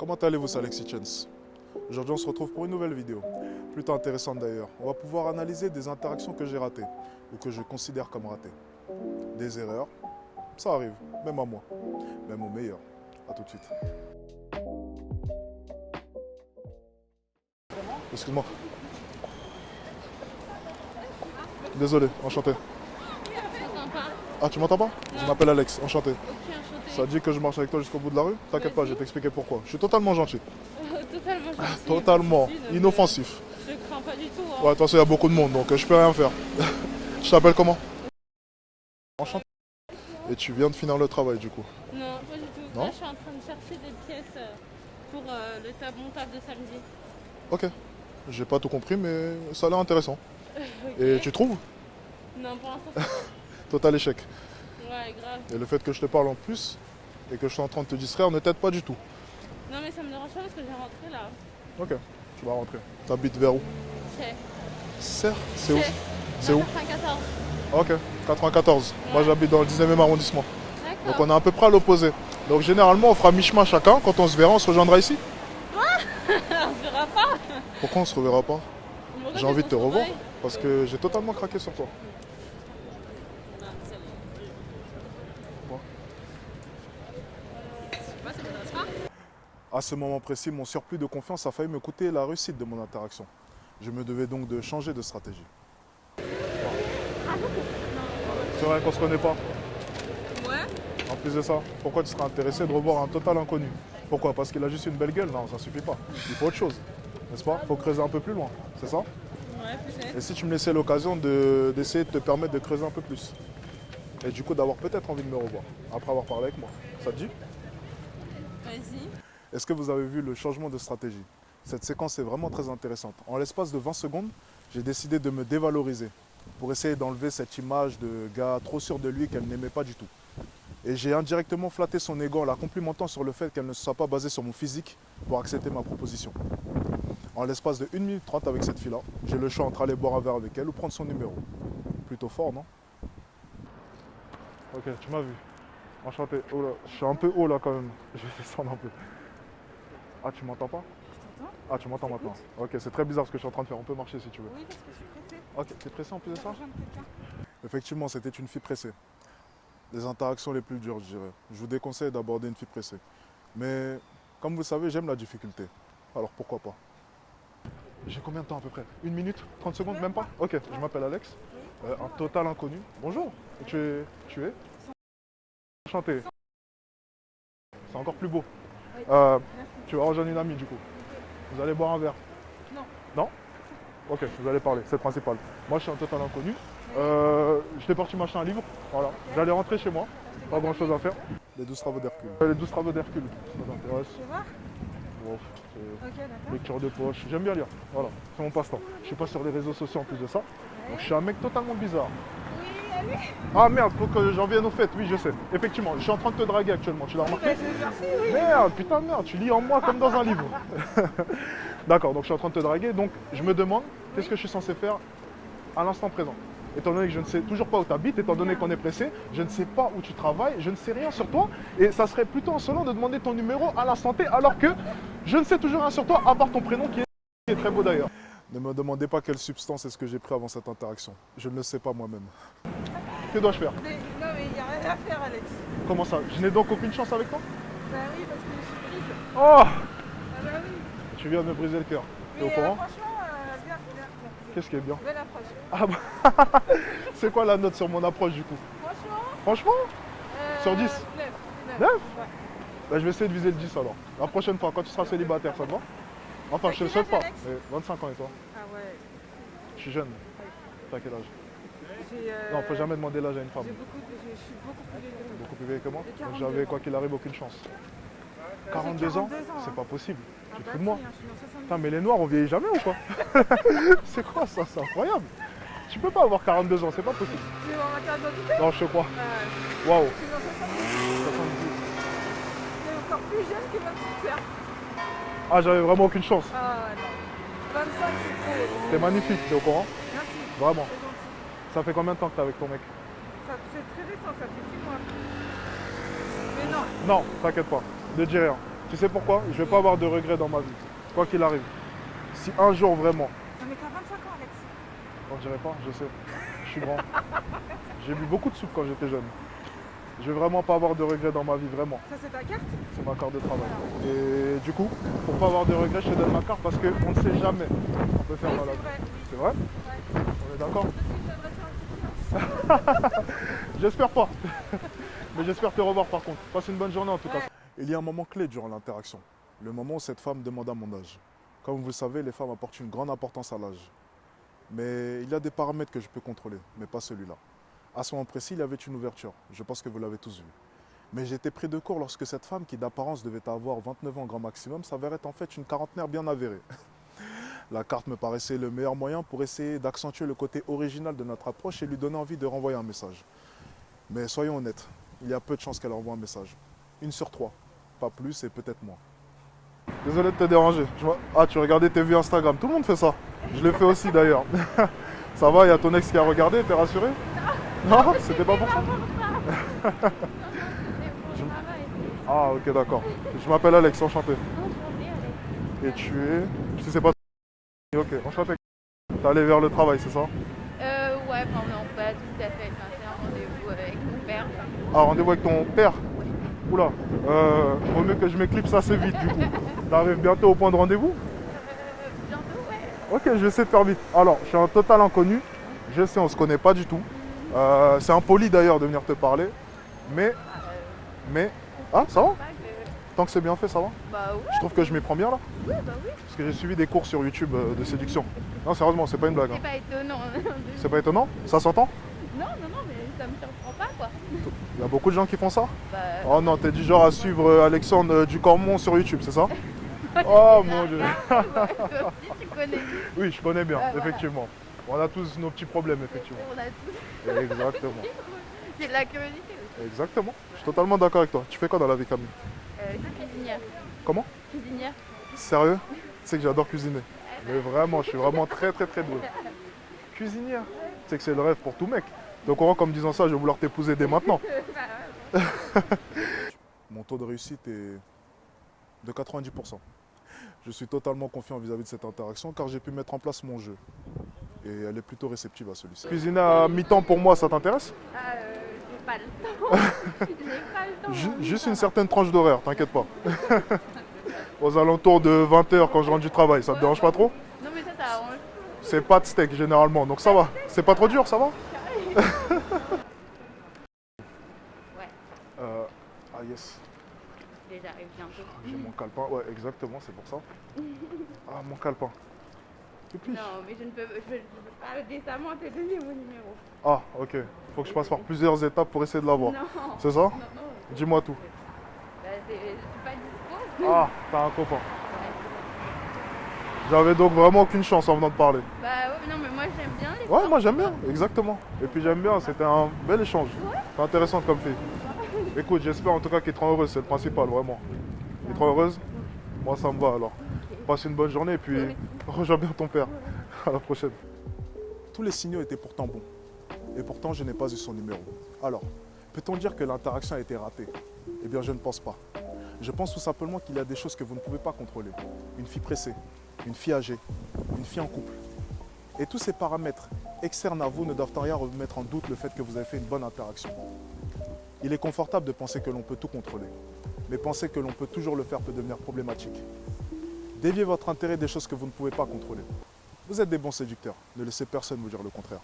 Comment allez-vous, Alexis Chance? Aujourd'hui, on se retrouve pour une nouvelle vidéo, plutôt intéressante d'ailleurs. On va pouvoir analyser des interactions que j'ai ratées, ou que je considère comme ratées. Des erreurs, ça arrive, même à moi, même au meilleur. A tout de suite. Excuse-moi. Désolé, enchanté. Ah, tu m'entends pas? Je m'appelle Alex, enchanté. Ok, enchanté. Ça te dit que je marche avec toi jusqu'au bout de la rue? T'inquiète pas, je vais t'expliquer pourquoi. Je suis totalement gentil. Totalement gentil. Totalement Gentil, non, inoffensif. mais je crains pas du tout. Ouais, Hein. de toute façon, il y a beaucoup de monde, donc je peux rien faire. Je t'appelle comment? Enchanté. Et tu viens de finir le travail, du coup? Non, pas du tout. Non? Là, je suis en train de chercher des pièces pour mon taf de samedi. Ok. J'ai pas tout compris, mais ça a l'air intéressant. Et tu trouves? Non, pour l'instant, Total échec. ouais, grave. Et le fait que je te parle en plus, et que je suis en train de te distraire, ne t'aide pas du tout. Non, mais ça me dérange pas parce que j'ai rentré là. Ok, tu vas rentrer. T'habites vers où? C'est. Serre? C'est où? C'est où? 94. Ok, 94. Ouais. Moi j'habite dans le 19e arrondissement. Donc D'accord. on est à peu près à l'opposé. Donc généralement on fera mi-chemin chacun. Quand on se verra, on se rejoindra ici. On se verra pas. Pourquoi on se reverra pas? Pourquoi J'ai envie de te qu'on se revoir. revoit? Parce que j'ai totalement craqué sur toi. Non, c'est bon. Quoi? Moi, ça m'intéresse pas. À ce moment précis, mon surplus de confiance a failli me coûter la réussite de mon interaction. Je me devais donc de changer de stratégie. C'est vrai qu'on se connaît pas. Ouais. En plus de ça, pourquoi tu serais intéressé de revoir un total inconnu? Pourquoi? Parce qu'il a juste une belle gueule? Non, ça suffit pas. Il faut autre chose. N'est-ce pas? Faut creuser un peu plus loin. C'est ça? Ouais, peut-être. Et si tu me laissais l'occasion d'essayer de te permettre de creuser un peu plus? Et du coup d'avoir peut-être envie de me revoir, après avoir parlé avec moi. Ça te dit? Vas-y. Est-ce que vous avez vu le changement de stratégie? Cette séquence est vraiment très intéressante. En l'espace de 20 secondes, j'ai décidé de me dévaloriser pour essayer d'enlever cette image de gars trop sûr de lui qu'elle n'aimait pas du tout. Et j'ai indirectement flatté son ego en la complimentant sur le fait qu'elle ne soit pas basée sur mon physique pour accepter ma proposition. En l'espace de 1 minute 30 avec cette fille-là, j'ai le choix entre aller boire un verre avec elle ou prendre son numéro. Plutôt fort, non? Ok, tu m'as vu. Enchanté. Oh là, je suis un peu haut là quand même. Je vais descendre un peu. Ah, tu m'entends pas? Ah, tu m'entends maintenant. Ok, c'est très bizarre ce que je suis en train de faire. On peut marcher si tu veux. Oui, parce que je suis pressée. Ok, t'es pressé en plus de ça? Rejoindre quelqu'un. Effectivement, c'était une fille pressée. Les interactions les plus dures, je dirais. Je vous déconseille d'aborder une fille pressée. Mais, comme vous savez, j'aime la difficulté. Alors pourquoi pas? J'ai combien de temps à peu près? 1 minute? 30 secondes? Même pas? Ok, je m'appelle Alex. Un total inconnu. Bonjour. Et tu es? Enchanté. C'est encore plus beau. Oui. Tu vas rejoindre une amie du coup. Vous allez boire un verre? Non. Non? Ok, vous allez parler, c'est le principal. Moi je suis un total inconnu. Je t'ai parti m'acheter un livre. Voilà. J'allais rentrer chez moi. Pas grand chose à faire. Les 12 travaux d'Hercule. Les 12 travaux d'Hercule. Ça t'intéresse? Tu vois? Bon, c'est Ok, d'accord. lecture de poche. J'aime bien lire. Voilà, c'est mon passe-temps. Je suis pas sur les réseaux sociaux en plus de ça. Donc je suis un mec totalement bizarre. Oui, allez. Ah merde, faut que j'en vienne au fait. Oui, je sais. Effectivement, je suis en train de te draguer actuellement. Tu l'as remarqué? Merci, oui. Merde, putain de merde, tu lis en moi comme dans un livre. D'accord, donc je suis en train de te draguer, donc je me demande qu'est-ce que je suis censé faire à l'instant présent. Étant donné que je ne sais toujours pas où tu habites, étant donné qu'on est pressé, je ne sais pas où tu travailles, je ne sais rien sur toi, et ça serait plutôt insolent de demander ton numéro à l'instant T, alors que je ne sais toujours rien sur toi, à part ton prénom qui est très beau d'ailleurs. Ne me demandez pas quelle substance est-ce que j'ai pris avant cette interaction. Je ne le sais pas moi-même. Que dois-je faire? Mais, non, mais il n'y a rien à faire, Alex. Comment ça? Je n'ai donc aucune chance avec toi? Bah oui, parce que je suis prise. Oh! Ah bah oui. Tu viens de me briser le cœur. T'es au Mais courant? franchement, bien. Qu'est-ce qui est bien? Belle approche. Ah bah, c'est quoi la note sur mon approche du coup? Franchement, Franchement? Sur 10? 9. 9? Ouais. Bah, je vais essayer de viser le 10 alors. La prochaine fois, quand tu seras célibataire, ça te va? Enfin, je te le T'as quel souhaite pas. âge, Alex? Mais 25 ans et toi? Ah ouais. Je suis jeune. T'as quel âge? J'ai, Non, faut jamais demander l'âge à une femme. je suis beaucoup plus vieille que toi. Beaucoup plus vieille que moi. J'ai Donc 42 j'avais, ans. quoi qu'il arrive, aucune chance. 42 ans? 42 ans, C'est hein. pas possible. Ah Tu te bah fous de moi? si, hein, je suis en 70. Putain, mais les noirs, on vieillit jamais ou quoi? C'est quoi ça? C'est incroyable. Tu peux pas avoir 42 ans, c'est pas possible. Tu veux avoir ma carte d'identité? Non, je te crois. Je Waouh. suis en 70. 70. Tu es encore plus jeune que ma petite sœur. Ah, j'avais vraiment aucune chance. Ah non. 25, c'est trop. T'es magnifique, t'es au courant? Merci. Vraiment. C'est gentil. Ça fait combien de temps que t'es avec ton mec? C'est très récent, ça fait 6 mois. Mais non. Non, t'inquiète pas. Ne dis rien. Tu sais pourquoi? Je vais pas avoir de regrets dans ma vie, quoi qu'il arrive. Si un jour vraiment, Non mais t'as 25 ans Alex. on dirait pas, je sais, je suis grand. J'ai bu beaucoup de soupe quand j'étais jeune. Je vais vraiment pas avoir de regrets dans ma vie, vraiment. Ça c'est ta carte? C'est ma carte de travail. Et du coup, pour pas avoir de regrets, je te donne ma carte parce qu'on ne sait jamais. On peut faire Oui, malade. c'est vrai. C'est vrai? Ouais. On est d'accord? Peut-être que je t'adresserai un petit silence. J'espère pas. Mais j'espère te revoir par contre. Passe une bonne journée en tout cas. Ouais. Il y a un moment clé durant l'interaction. Le moment où cette femme demanda mon âge. Comme vous le savez, les femmes apportent une grande importance à l'âge. Mais il y a des paramètres que je peux contrôler, mais pas celui-là. À ce moment précis, il y avait une ouverture. Je pense que vous l'avez tous vu. Mais j'ai été pris de court lorsque cette femme, qui d'apparence devait avoir 29 ans grand maximum, s'avérait en fait une quarantenaire bien avérée. La carte me paraissait le meilleur moyen pour essayer d'accentuer le côté original de notre approche et lui donner envie de renvoyer un message. Mais soyons honnêtes, il y a peu de chances qu'elle envoie un message. 1 sur 3, pas plus et peut-être moins. Désolé de te déranger. Ah, tu regardais tes vues Instagram, tout le monde fait ça. Je l'ai fait aussi d'ailleurs. Ça va, il y a ton ex qui a regardé, t'es rassuré? Non, c'était pas pour ça. C'est pour le travail. Ah, ok, d'accord. Je m'appelle Alex, enchanté. Enchantée, Alex. Et tu es... Si c'est pas... Ok, enchanté. T'es allé vers le travail, c'est ça? Ouais, enfin non, pas tout à fait. Enfin, c'est un rendez-vous avec mon père. Ah, rendez-vous avec ton père? Oula, vaut mieux que je m'éclipse assez vite du coup. T'arrives bientôt au point de rendez-vous? Bientôt, ouais. Ok, je vais essayer de faire vite. Alors, je suis un total inconnu. Je sais, on se connaît pas du tout. C'est impoli d'ailleurs de venir te parler. Mais... Ah, ça va? Pas que- Tant que c'est bien fait, ça va? Bah ouais, Je trouve que je m'y prends bien là. bah oui. Parce que j'ai suivi des cours sur YouTube de séduction. Non, sérieusement, c'est pas une blague. C'est hein. pas étonnant. C'est pas étonnant? Ça s'entend? Non, mais ça me surprend pas, quoi. Il y a beaucoup de gens qui font ça? Bah, Oh non, t'es du genre à suivre Alexandre Ducormont sur YouTube, c'est ça? Oh mon dieu. toi aussi, tu connais. Oui, je connais bien, Voilà. effectivement. On a tous nos petits problèmes, effectivement. On a tous. Exactement. C'est de la curiosité aussi. Exactement. Je suis totalement d'accord avec toi. Tu fais quoi dans la vie, Camille? Je suis cuisinière. Comment? Cuisinière. Sérieux? Tu sais que j'adore cuisiner. Mais vraiment, je suis vraiment très très très doué. Cuisinière? Tu sais que c'est le rêve pour tout mec. Donc, au courant qu'en me disant ça, je vais vouloir t'épouser dès maintenant. Mon taux de réussite est de 90%. Je suis totalement confiant vis-à-vis de cette interaction car j'ai pu mettre en place mon jeu. Et elle est plutôt réceptive à celui-ci. Cuisiner à mi-temps pour moi, ça t'intéresse? J'ai pas le temps. J'ai pas le temps. Juste une certaine tranche d'horaire, t'inquiète pas. Aux alentours de 20h quand je rentre du travail, ça te dérange pas trop? Non, mais ça arrange. C'est pas de steak généralement, donc ça va. C'est pas trop dur, ça va? Ouais, Ah yes, j'arrive bientôt. j'ai mon calepin. Ouais, exactement, c'est pour ça. Ah, mon calepin. Pipi. Non, mais je ne peux pas décemment te donner mon numéro. Ah, ok. Faut que je passe par plusieurs étapes pour essayer de l'avoir. Non. C'est ça? Non. Dis-moi tout. Bah, je suis pas dispo. Ah, t'as un copain. J'avais donc vraiment aucune chance en venant de parler. Bah ouais, non, mais moi j'aime bien les Ouais, femmes. moi j'aime bien, exactement. Et puis j'aime bien, c'était un bel échange. C'est intéressant comme fille. Écoute, j'espère en tout cas qu'elle est trop heureuse, c'est le principal, vraiment. Elle est trop heureuse? Moi ça me va alors. Passe une bonne journée et puis rejoins bien ton père. À la prochaine. Tous les signaux étaient pourtant bons. Et pourtant, je n'ai pas eu son numéro. Alors, peut-on dire que l'interaction a été ratée? Eh bien, je ne pense pas. Je pense tout simplement qu'il y a des choses que vous ne pouvez pas contrôler. Une fille pressée, une fille âgée, une fille en couple. Et tous ces paramètres externes à vous ne doivent en rien remettre en doute le fait que vous avez fait une bonne interaction. Il est confortable de penser que l'on peut tout contrôler. Mais penser que l'on peut toujours le faire peut devenir problématique. Déviez votre intérêt des choses que vous ne pouvez pas contrôler. Vous êtes des bons séducteurs, ne laissez personne vous dire le contraire.